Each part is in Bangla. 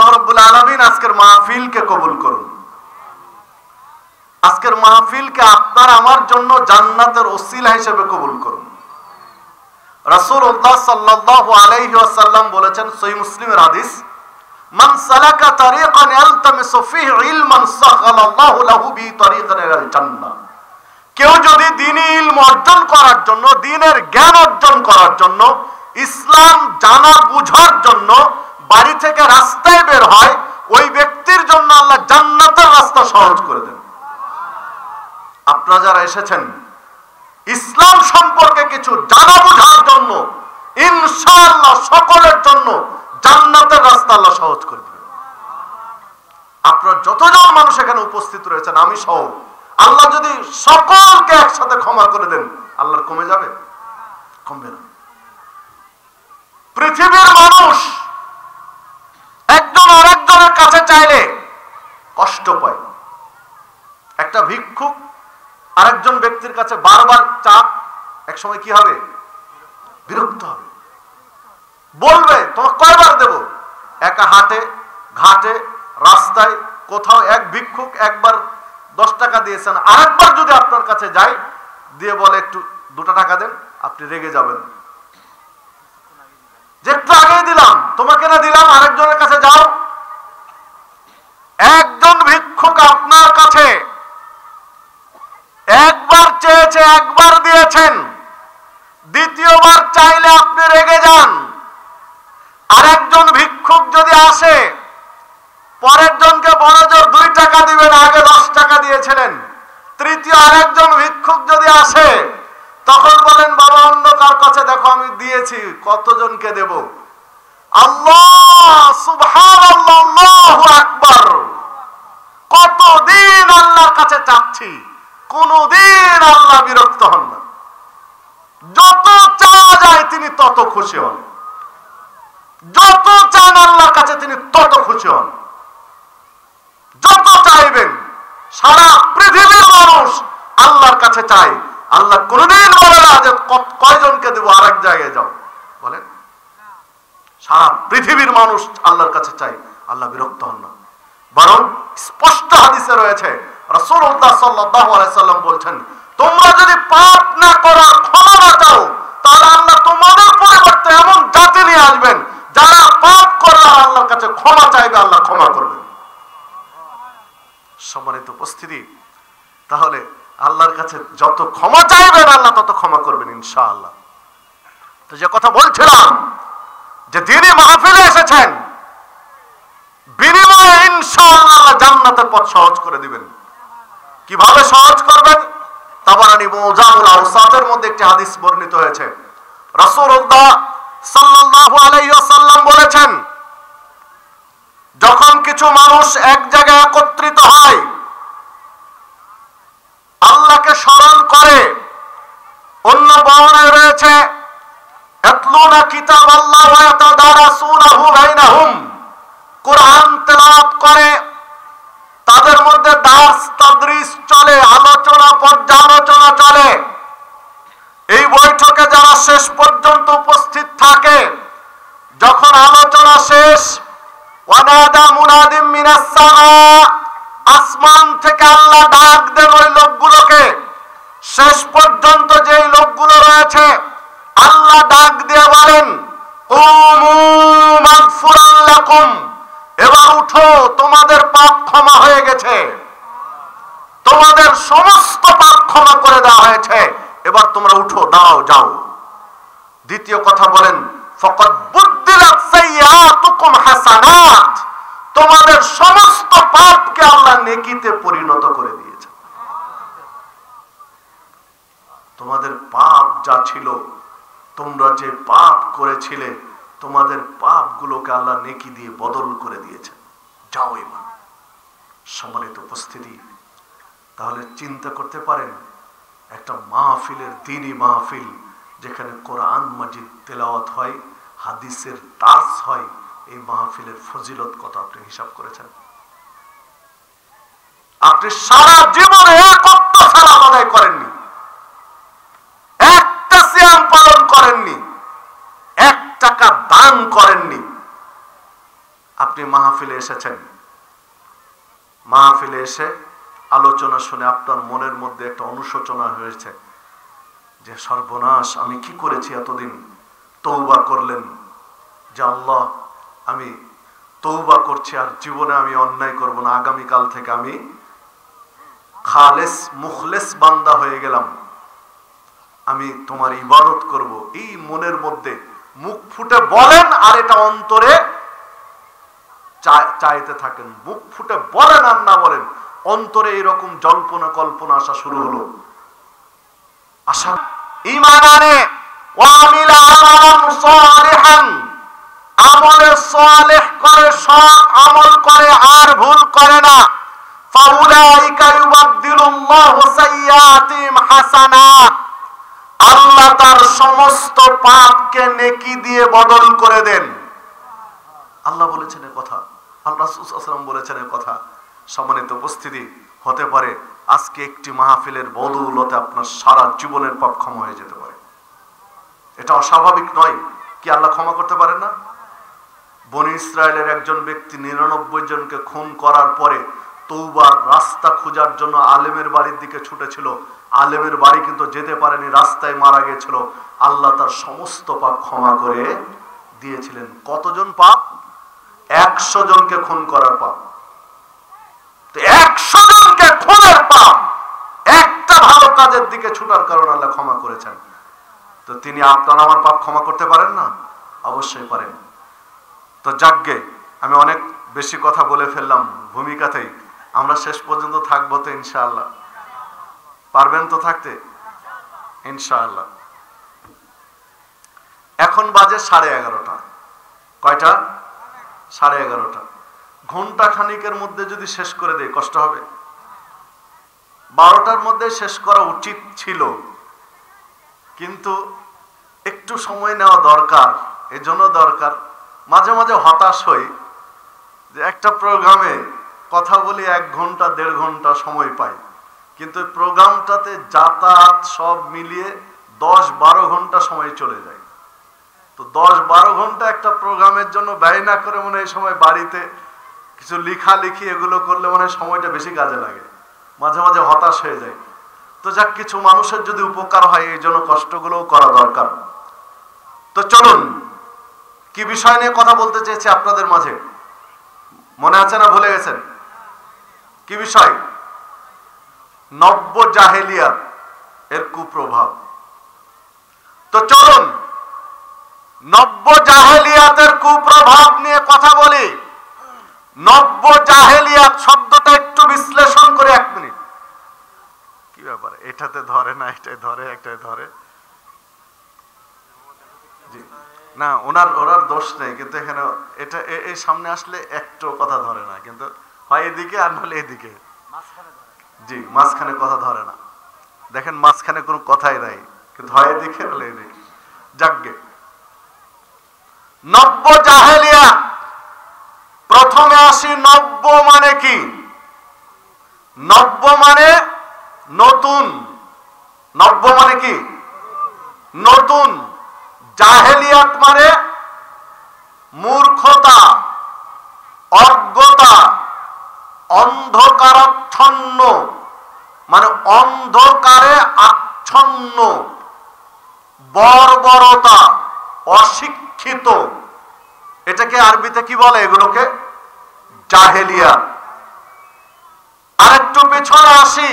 আল্লাহ রাব্বুল আলামিন আজকের মাহফিলকে কবুল করুন। আজকের মাহফিলকে আপনার আমার জন্য জান্নাতের ওসিলা হিসেবে কবুল করুন। রাসূলুল্লাহ সাল্লাল্লাহু আলাইহি ওয়াসাল্লাম বলেছেন, সহিহ মুসলিমের হাদিস, মান সালাকা তারিকান ইয়ালতামিসু ফীহি ইলমান সাখালাল্লাহু লাহু বিহি তারিকান ইলাল জান্নাহ। কেউ যদি দ্বীনি ইলম অর্জন করার জন্য, দ্বীনের জ্ঞান অর্জন করার জন্য, ইসলাম জানা বুঝার জন্য বাড়ি থেকে রাস্তায় বের হয়, ওই ব্যক্তির জন্য আল্লাহ জান্নাতের রাস্তা সহজ করে দেন। আপনারা যারা এসেছেন ইসলাম সম্পর্কে কিছু জানা বুঝার জন্য, ইনশাআল্লাহ সকলের জন্য জান্নাতের রাস্তা আল্লাহ সহজ করে দেবেন। আপনারা যতজন মানুষ এখানে উপস্থিত রয়েছেন, আমি সহ, আল্লাহ যদি সকলকে একসাথে ক্ষমা করে দেন, আল্লাহর কমে যাবে? কমবে না। পৃথিবীর মানুষ একজন আরেকজনের কাছে চাইলে কষ্ট পায়। একটা ভিক্ষুক আরেকজন ব্যক্তির কাছে বারবার চাপ, এক সময় কি হবে? বিরক্ত হবে, বলবে তোমাকে কয়বার দেব? একা হাটে ঘাটে রাস্তায় কোথাও এক ভিক্ষুক একবার 10 টাকা দিয়েছেন, আরেকবার যদি আপনার কাছে যায়, দিয়ে বলে একটু 2 টাকা দেন, আপনি রেগে যাবেন যে একটু আগে দিলাম, তোমাকে না দিলাম, আরেকজনের কাছে যাও। একজন ভিক্ষুক আপনার কাছে একবার চেয়েছে, একবার দিয়েছেন, দ্বিতীয়বার চাইলে আপনি রেগে যান। আরেকজন ভিক্ষুক যদি আসে, পরের জনকে বড় জোর 2 টাকা দিবেন, আগে 10 টাকা দিয়েছিলেন। তৃতীয় আরেকজন ভিক্ষুক যদি আসে, তখন বলেন বাবা অন্য কার কাছে দেখো আমি দিয়েছি, কতজনকে দেব? আল্লাহ সুবহানাল্লাহ, আল্লাহু আকবার। কতদিন আল্লাহর কাছে চাচ্ছি, কোনদিন আল্লাহ বিরক্ত হন না। যত চাওয়া যায় তিনি তত খুশি হন, যত চান আল্লাহর কাছে তিনি তত খুশি হন। যত চাইবেন, সারা পৃথিবীর মানুষ আল্লাহর কাছে চায়, আল্লাহ কোনদিন বলে না যে কয়জনকে দেব, আরেক জায়গায় যাও। বলেন, সারা পৃথিবীর মানুষ আল্লাহর কাছে চায়, আল্লাহ বিরক্ত হন না। বরং স্পষ্ট হাদিসে রয়েছে, রাসূলুল্লাহ সাল্লাল্লাহু আলাইহি সাল্লাম বলছেন, তোমরা যদি পাপ না করার ক্ষমা না চাও, তাহলে আল্লাহ তোমাদের পরিবর্তে এমন জাতি নিয়ে আসবেন যারা পাপ করলে আল্লাহর কাছে ক্ষমা চাইবে, আল্লাহ ক্ষমা করবেন। সম্মানিত উপস্থিতি, তাহলে আল্লাহর কাছে যত ক্ষমা চাইবেন আল্লাহ তত ক্ষমা করবেন ইনশাআল্লাহ। তো যে কথা বলছিলাম, যে দ্বীনি মাহফিলে এসেছেন, বিনিময়ে ইনশাআল্লাহ জান্নাতের পথ সহজ করে দিবেন। কিভাবে সহজ করবেন? তাবারানী মুজামুল আওসাতের মধ্যে একটি হাদিস বর্ণিত হয়েছে। রাসূলুল্লাহ সাল্লাল্লাহু আলাইহি ওয়াসাল্লাম বলেছেন, যখন কিছু মানুষ এক জায়গায় একত্রিত হয়, আল্লাহকে স্মরণ করে, অন্য বর্ণনায় রয়েছে ইয়াতলুনা কিতাবাল্লাহ ওয়া ইয়াতাদারাসুনাহু বাইনাহুম, কোরআন তেলাওয়াত করে, তাদের মধ্যে দার্স তাদরিস চলে, আলোচনা পর্যালোচনা চলে। এই বৈঠকে যারা শেষ পর্যন্ত উপস্থিত থাকে, যখন আলোচনা শেষ, ওয়ানাদা মুনাদিম মিনাস সামা, আসমান থেকে আল্লাহ ডাক দেন ওই লোকগুলোকে। শেষ পর্যন্ত যেই লোকগুলো রয়েছে, আল্লাহ ডাক দিয়ে বলেন, কুমু মাগফুরান লাকুম, এবার উঠো, তোমাদের পাপ ক্ষমা হয়ে গেছে, তোমাদের সমস্ত পাপ ক্ষমা করে দেওয়া হয়েছে, এবার তোমরা উঠো, দাও, যাও। দ্বিতীয় কথা বলেন, ফাকাদ বুদ্দিলাত সাইয়্যাতুকুম হাসানাত, তোমাদের সমস্ত পাপকে আল্লাহ নেকিতে পরিণত করে দিয়েছে। তোমাদের পাপ যা ছিল, তোমরা যে পাপ করেছিলে, তোমাদের পাপগুলোকে আল্লাহ নেকি দিয়ে বদল করে দিয়েছে, যাও এবার। সম্মানিত উপস্থিতি, তাহলে চিন্তা করতে পারেন, একটা মাহফিলের দ্বীনি মাহফিল, যেখানে কোরআন মাজিদ তেলাওয়াত হয়, হাদিসের দার্স হয়, এই মাহফিলের ফজিলত কত আপনি হিসাব করেছেন? আপনি সারা জীবনে এক ওয়াক্ত সালাত আদায় করেননি, একটা সিয়াম পালন করেননি, 1 টাকা দান করেননি, আপনি মাহফিলে এসেছেন, মাহফিলে এসে আলোচনা শুনে আপনার মনের মধ্যে একটা অনুশোচনা হয়েছে যে সর্বনাশ, আমি কি করেছি এতদিন। তওবা করলেন যে আল্লাহ, আমি তওবা করছি, আর জীবনে আমি অন্যায় করব না, আগামীকাল থেকে আমি খালেস মুখলেস বান্দা হয়ে গেলাম, আমি তোমার ইবাদত করব। এই মনের মধ্যে মুখ ফুটে বলেন, আর এটা অন্তরে চাইতে থাকেন। মুখ ফুটে বলেন আর না বলেন, অন্তরে এরকম জল্পনা কল্পনা আসা শুরু হলো। আশা ঈমান আনে, ওয়ামিলা আমালান সালিহান, আমলে সালেহ করে, সৎ আমল করে, আর ভুল করে না। ফাউলাইকা ইউবাদদিলুল্লাহু সাইয়্যাতিহিম হাসানাত, আল্লাহ তার সমস্ত পাপকে নেকি দিয়ে বদল করে দেন। আল্লাহ বলেছেন এ কথা, আল্লাহ রাসূল সাল্লাল্লাহু আলাইহি ওয়াসাল্লাম বলেছেন এ কথা। সম্মানিত উপস্থিতি, হতে পারে আজকে একটি মাহফিলের বদৌলতে আপনার সারা জীবনের পাপ ক্ষমা হয়ে যেতে পারে। এটা অস্বাভাবিক নয়। কি আল্লাহ ক্ষমা করতে পারেন না? বনি ইসরায়েলের একজন ব্যক্তি 99 জনকে খুন করার পরে তওবার রাস্তা খোঁজার জন্য আলেমের বাড়ির দিকে ছুটেছিল। আলেমের বাড়ি কিন্তু যেতে পারেনি, রাস্তায় মারা গিয়েছিল। আল্লাহ তার সমস্ত পাপ ক্ষমা করে দিয়েছিলেন। কতজন পাপ? 100 জনকে খুন করার পাপ। 100 জনকে খুনের পাপ একটা ভালো কাজের দিকে ছুটার কারণে আল্লাহ ক্ষমা করেছেন। তো তিনি আপনার আমার পাপ ক্ষমা করতে পারেন না? অবশ্যই পারেন। তো যাকগে, আমি অনেক বেশি কথা বলে ফেললাম ভূমিকাতেই। আমরা শেষ পর্যন্ত থাকবো তো ইনশাআল্লাহ? পারবেন তো থাকতে ইনশাআল্লাহ? এখন বাজে 11:30। কয়টা? 11:30। ঘন্টা খানিকের মধ্যে যদি শেষ করে দেই কষ্ট হবে? 12টার মধ্যে শেষ করা উচিত ছিল, কিন্তু একটু সময় নেওয়া দরকার। এজন্য দরকার, মাঝে মাঝে হতাশ হই যে একটা প্রোগ্রামে কথা বলি 1 ঘন্টা 1.5 ঘন্টা সময় পাই, কিন্তু প্রোগ্রামটাতে যাতায়াত সব মিলিয়ে 10-12 ঘন্টা সময় চলে যায়। তো 10-12 ঘন্টা একটা প্রোগ্রামের জন্য ব্যয় না করে মনে হয় এই সময় বাড়িতে কিছু লেখালেখি এগুলো করলে মনে হয় সময়টা বেশি কাজে লাগে। মাঝে মাঝে হতাশ হয়ে যায়। তো যাক, কিছু মানুষের যদি উপকার হয় এই জন্য কষ্টগুলোও করা দরকার। তো চলুন, কি বিষয় নিয়ে কথা বলতে চেয়েছি আপনাদের মাঝে মনে আছে না ভুলে গেছেন? কি বিষয়? নব্য জাহেলিয়াত এর কুপ্রভাব। তো চলুন নব্য জাহেলিয়াতের কুপ্রভাব নিয়ে কথা বলি। নব্য জাহেলিয়াত শব্দটা একটু বিশ্লেষণ করে 1 মিনিট। কি ব্যাপার, এটাতে ধরে না, এটাই ধরে, একটাই ধরে। জি না, ওনার দোষ নেই, কিন্তু এখানে এটা এই সামনে আসলে একটু কথা ধরে না, কিন্তু হয় এদিকে আর নাহলে এদিকে। জি, মাঝখানে কথা ধরে না। দেখেন মাঝখানে কোনো কথাই নাই, কিন্তু হয় এদিকে নাহলে এদিকে। যাকগে, নব্য জাহেলিয়া। প্রথমে আসি, নব্য মানে কি? নব্য মানে নতুন। নব্য মানে কি? নতুন। জাহেলিয়াত মানে মূর্খতা, অজ্ঞতা, অন্ধকারাচ্ছন্ন, মানে অন্ধকারে আচ্ছন্ন, বর্বরতা, অশিক্ষিত। এটাকে আরবিতে কি বলে? এগুলোকে জাহেলিয়াত। আরেকটু পেছনে আসি,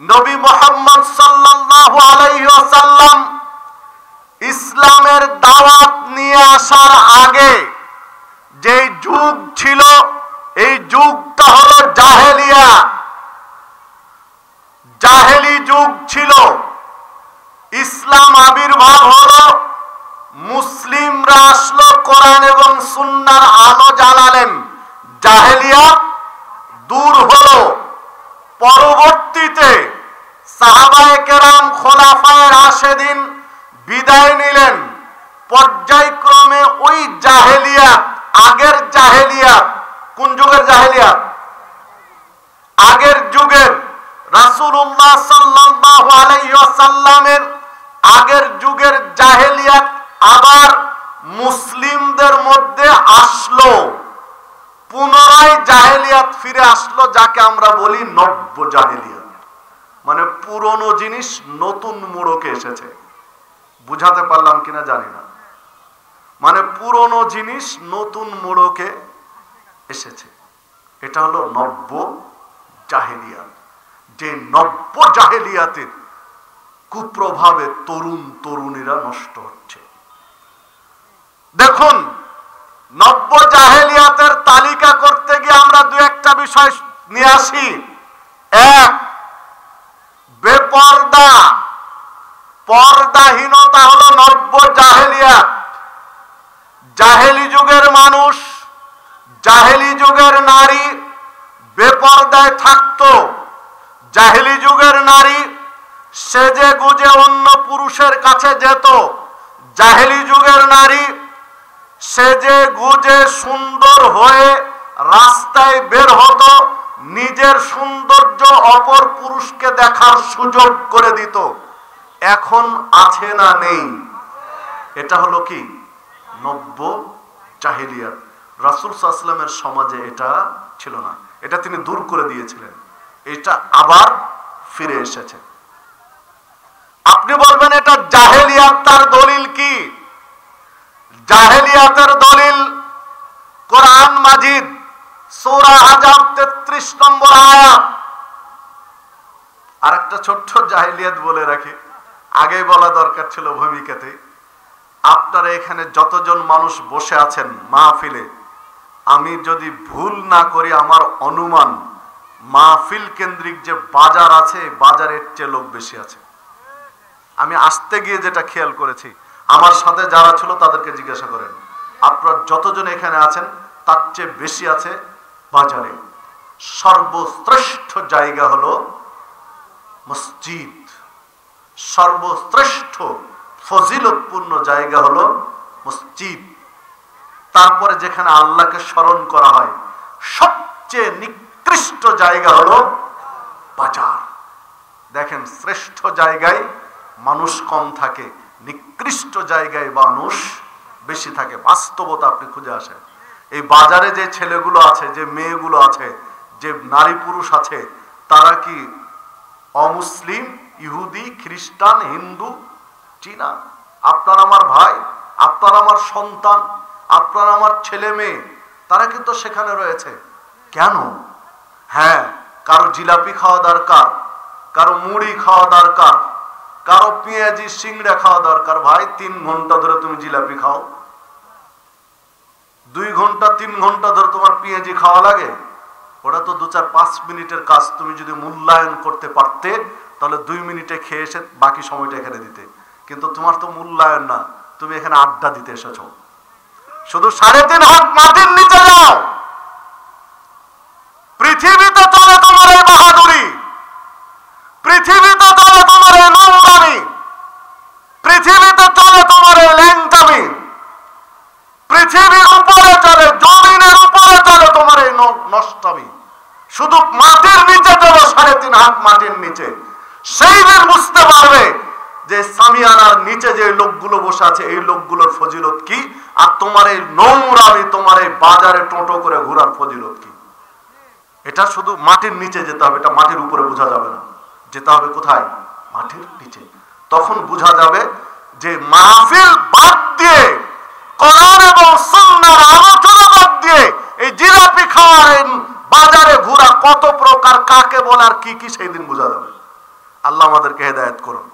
নবী মুহাম্মদ সাল্লাল্লাহু আলাইহি ওয়াসাল্লাম ইসলামের দাওয়াত নিয়ে আসার আগে যে যুগ ছিল, এই যুগটা হলো জাহেলিয়া। জাহেলি যুগ ছিল। ইসলাম আবির্ভাব হলো, মুসলিমরা আসলো, কোরআন এবং সুন্নাহর আলো জ্বালালেন, জাহেলিয়া দূর হলো। পরবর্তীতে সাহাবায়ে কেরাম, খোলাফায়ে রাশেদিন বিদায় নিলেন। পর্যায়ক্রমে ওই জাহেলিয়াত, আগের জাহেলিয়াত, কোন যুগের জাহেলিয়াত? আগের যুগের, রাসূলুল্লাহ সাল্লাল্লাহু আলাইহি ওয়াসাল্লামের আগের যুগের জাহেলিয়াত আবার মুসলিমদের মধ্যে আসলো। জাহেলিয়াত ফিরে আসলো, যাকে আমরা বলি নব্য জাহেলিয়াত, মানে পুরনো জিনিস নতুন মোড়কে এসেছে। বুঝাতে পারলাম কিনা জানি না, মানে পুরনো জিনিস নতুন মোড়কে এসেছে, এটা হলো নব্য জাহেলিয়াত। যে নব্য জাহেলিয়াতের কুপ্রভাবে তরুণ তরুণীরা নষ্ট হচ্ছে। দেখুন, নব্য জাহেলিয়াতের তালিকা করতে গিয়ে আমরা দু একটা বিষয় নিয়ে আসি। এক, বেপর্দা, পর্দাহীনতা হলো নব্য জাহেলিয়াত। জাহেলি যুগের মানুষ, জাহেলি যুগের নারী বেপর্দায় থাকতো। জাহেলি যুগের নারী সেজে গুজে অন্য পুরুষের কাছে যেত। জাহেলি যুগের নারী সেজে গুজে সুন্দর হয়ে রাস্তায় বের হতো, নিজের সৌন্দর্য অপর পুরুষকে দেখার সুযোগ করে দিত। এখন আছে না নেই? এটা হলো কি? নব্য জাহেলিয়াত। রাসূল সাল্লাল্লাহু আলাইহি ওয়াসাল্লামের সমাজে এটা ছিল না, এটা তিনি দূর করে দিয়েছিলেন। এটা আবার ফিরে এসেছে। আপনি বলবেন এটা জাহেলিয়াত, তার দলিল কি? জাহেলিয়াতের দলিল কোরআন মাজিদ সূরা আহজাব 33 নম্বর আয়াত। আরেকটা ছোট্ট জাহেলিয়াত বলে রাখি, আগেই বলা দরকার ছিল ভূমিকাতে। আপনারা এখানে যতজন মানুষ বসে আছেন মাহফিলে, আমি যদি ভুল না করি, আমার অনুমান মাহফিল কেন্দ্রিক যে বাজার আছে, বাজারের চেয়ে লোক বেশি আছে। আমি আসতে গিয়ে যেটা খেয়াল করেছি, আমার সাথে যারা ছিল তাদেরকে জিজ্ঞাসা করেন, আপনারা যতজন এখানে আছেন তার চেয়ে বেশি আছে বাজারে। সর্বশ্রেষ্ঠ জায়গা হলো মসজিদ, সর্বশ্রেষ্ঠ ফজিলতপূর্ণ জায়গা হলো মসজিদ। তারপরে যেখানে আল্লাহকে স্মরণ করা হয়, সবচেয়ে নিকৃষ্ট জায়গা হলো বাজার। দেখেন, শ্রেষ্ঠ জায়গায় মানুষ কম থাকে, নিকৃষ্ট জায়গায় মানুষ বেশি থাকে। বাস্তবতা আপনি খুঁজে আসেন। এই বাজারে যে ছেলেগুলো আছে, যে মেয়েগুলো আছে, যে নারী পুরুষ আছে, তারা কি অমুসলিম, ইহুদি, খ্রিস্টান, হিন্দু? চীনা? আপনার আমার ভাই, আপনার আমার সন্তান, আপনার আমার ছেলে মেয়ে, তারা কিন্তু সেখানে রয়েছে। কেন? হ্যাঁ, কারো জিলাপি খাওয়া দরকার, কারো মুড়ি খাওয়া দরকার, কারো পেঁয়াজি সিংড়া খাওয়া দরকার। ভাই, 3 ঘন্টা ধরে তুমি জিলাপি খাও, 2 ঘন্টা 3 ঘন্টা ধরে তোমার পেঁয়াজি খাওয়া লাগে? ওটা তো 2-4-5 মিনিটের কাজ। তুমি যদি মূল্যায়ন করতে পারতে, তাহলে 2 মিনিটে খেয়ে এসে বাকি সময়টা এখানে দিতে। কিন্তু তোমার তো মূল্যায়ন না, তুমি এখানে আড্ডা দিতে এসেছো। শুধু 3.5 হাত মাটির নিচে যাও, পৃথিবীতে চলে তোমার এই বাহাদুরি, পৃথিবীতে চলে তোমার এই নোংরামি, পৃথিবীতে চলে তোমার এই ল্যাংটামি, পৃথিবীর উপরে চলে, জমিনের উপরে চলে তোমার এই নষ্টামি। শুধু মাটির নিচে চলো, 3.5 হাত মাটির নিচে। সেই দিন বুঝতে পারবে যে সামিয়ানার নিচে যে লোকগুলো বসে আছে, এই লোকগুলোর ফজিলত কি, আর তোমার এই নোংরামি, তোমার এই বাজারে টোটো করে ঘোরার ফজিলত কি। এটা শুধু মাটির নিচে যেতে হবে, এটা মাটির উপরে বোঝা যাবে না। যেতে হবে কোথায়? মাটির নিচে। তখন বোঝা যাবে যে মাহফিল বাদ দিয়ে, কোরআন এবং সুন্নাহর আলোচনা বাদ দিয়ে, এই জিলাপি খাওয়া, বাজারে ঘোরা কত প্রকার, কাকে বলে আর কি কি, সেই দিন বোঝা যাবে। আল্লাহ আমাদেরকে হেদায়েত করুন।